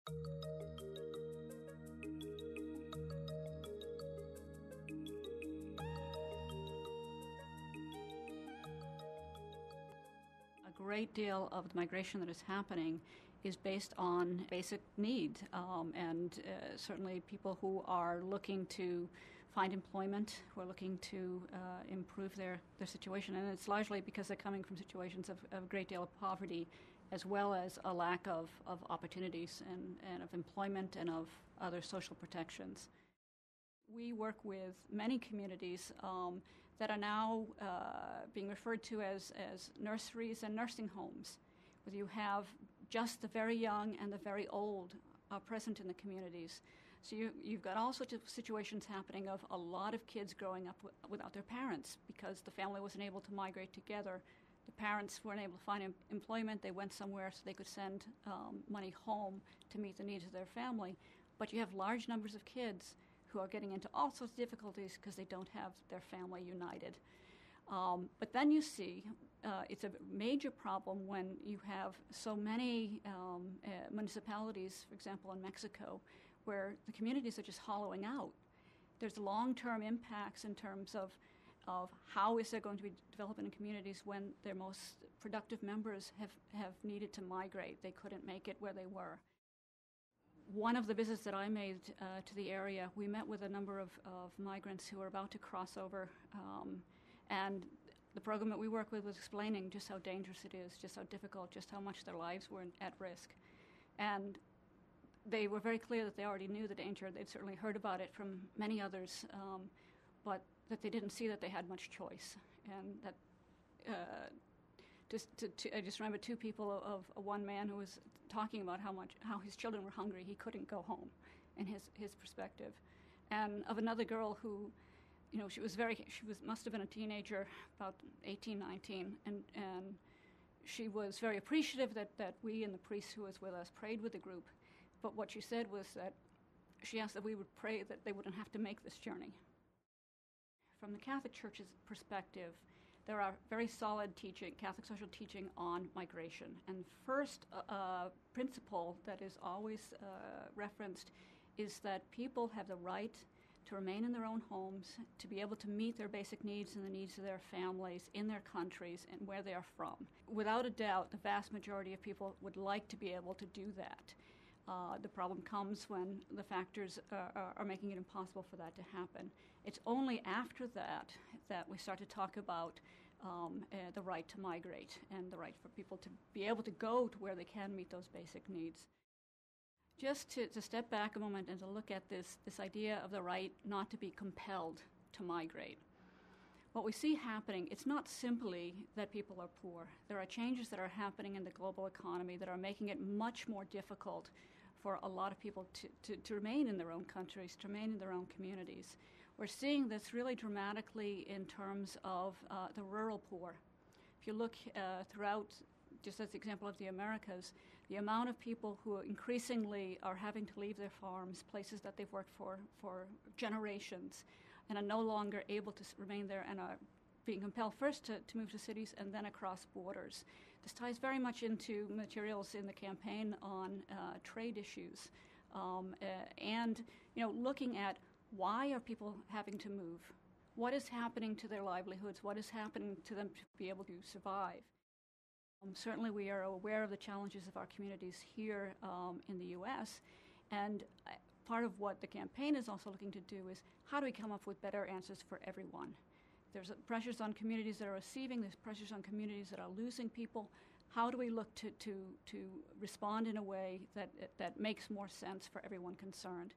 A great deal of the migration that is happening is based on basic needs, and certainly people who are looking to find employment, who are looking to improve their situation. And it's largely because they're coming from situations of a great deal of poverty, as well as a lack of opportunities and of employment and of other social protections. We work with many communities that are now being referred to as nurseries and nursing homes, where you have just the very young and the very old are present in the communities. So you've got all sorts of situations happening of a lot of kids growing up without their parents because the family wasn't able to migrate together. The parents weren't able to find employment. They went somewhere so they could send money home to meet the needs of their family. But you have large numbers of kids who are getting into all sorts of difficulties because they don't have their family united. But then you see it's a major problem when you have so many municipalities, for example, in Mexico, where the communities are just hollowing out. There's long-term impacts in terms of how is there going to be development in communities when their most productive members have needed to migrate. They couldn't make it where they were. One of the visits that I made to the area, we met with a number of migrants who were about to cross over, and the program that we work with was explaining just how dangerous it is, just how difficult, just how much their lives were at risk. And they were very clear that they already knew the danger. They'd certainly heard about it from many others, but that they didn't see that they had much choice. And that I just remember two people of one man who was talking about how his children were hungry. He couldn't go home, in his perspective, and of another girl who, she must have been a teenager, about 18, 19, and she was very appreciative that we and the priest who was with us prayed with the group. But what she said was that she asked that we would pray that they wouldn't have to make this journey. From the Catholic Church's perspective, there are very solid Catholic social teaching on migration. And first principle that is always referenced is that people have the right to remain in their own homes, to be able to meet their basic needs and the needs of their families in their countries and where they are from. Without a doubt, the vast majority of people would like to be able to do that. The problem comes when the factors are making it impossible for that to happen. It's only after that we start to talk about the right to migrate and the right for people to be able to go to where they can meet those basic needs. Just to step back a moment and to look at this idea of the right not to be compelled to migrate. What we see happening, it's not simply that people are poor. There are changes that are happening in the global economy that are making it much more difficult for a lot of people to remain in their own countries, to remain in their own communities. We're seeing this really dramatically in terms of the rural poor. If you look throughout, just as the example of the Americas, the amount of people who increasingly are having to leave their farms, places that they've worked for generations, and are no longer able to remain there and are being compelled first to move to cities and then across borders. This ties very much into materials in the campaign on trade issues and looking at why are people having to move? What is happening to their livelihoods? What is happening to them to be able to survive? Certainly we are aware of the challenges of our communities here in the U.S., and part of what the campaign is also looking to do is how do we come up with better answers for everyone? There's pressures on communities that are receiving, there's pressures on communities that are losing people. How do we look to respond in a way that makes more sense for everyone concerned?